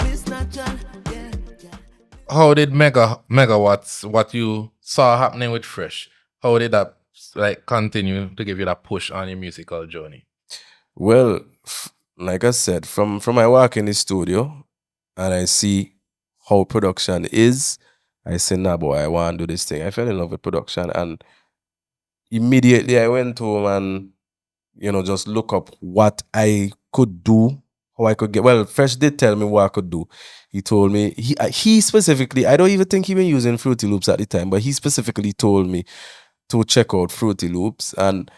Miss Natural, yeah, yeah. How did Megawatts, what you saw happening with Fresh, how did that like continue to give you that push on your musical journey? Well, like I said, from I walk in the studio and I see how production is, I say, nah, boy, I want to do this thing. I fell in love with production, and immediately I went home and just look up what I could do, how I could get. Well, Fresh did tell me what I could do. He told me he specifically. I don't even think he been using Fruity Loops at the time, but he specifically told me to check out Fruity Loops, and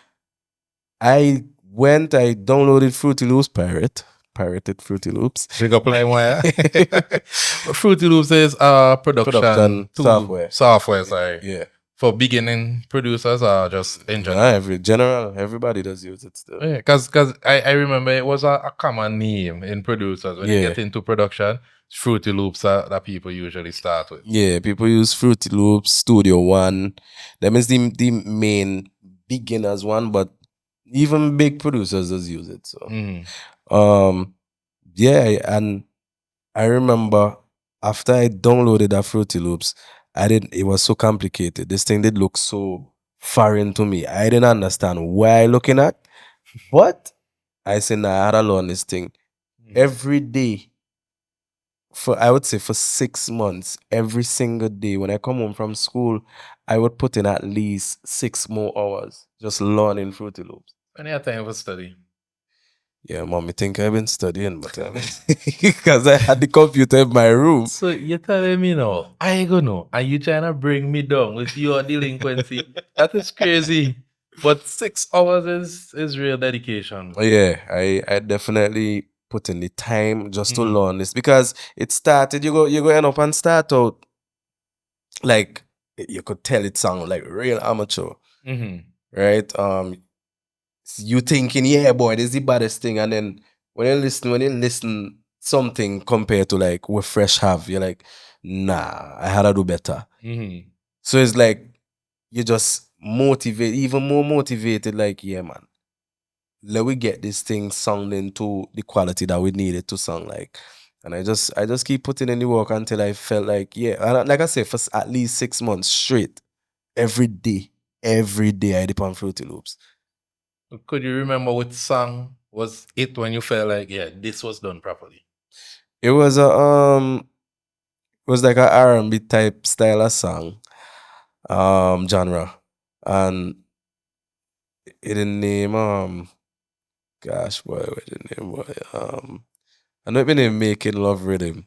I went. I downloaded Fruity Loops, pirated Fruity Loops. Big up LimeWire. Fruity Loops is production software. Software, sorry. Yeah. For beginning producers or just in general? Everybody does use it still. Yeah, because I remember it was a common name in producers when you Yeah. get into production. It's Fruity Loops that people usually start with. Yeah, people use Fruity Loops, Studio One. That means the main beginners one, but even big producers does use it. So yeah, and I remember after I downloaded that Fruity Loops, it was so complicated. This thing did look so foreign to me. I didn't understand what I looking at. But I said, nah, I had to learn this thing. Every day, I would say for 6 months, every single day, when I come home from school, I would put in at least 6 more hours just learning Fruity Loops. When you have time for study. Yeah, mommy think I've been studying, but because I had the computer in my room. So you're telling me now, I go know, and you trying to bring me down with your delinquency? That is crazy. But 6 hours is real dedication. Yeah, I definitely put in the time just to learn this, because it started. You go end up and start out like you could tell it sound like real amateur, right? You thinking, yeah, boy, this is the baddest thing, and then when you listen something compared to like what Fresh have, you're like, nah, I had to do better. So it's like you just even more motivated, like, yeah, man, let we get this thing sounding to the quality that we need it to sound like. And I just keep putting in the work until I felt like, yeah, and like I said, for at least 6 months straight, every day I dip on Fruity Loops. Could you remember which song was it when you felt like, yeah, this was done properly? It was like a R&B type style of song, genre, and it didn't name gosh, boy, what the name boy, I know it been name Making Love Rhythm.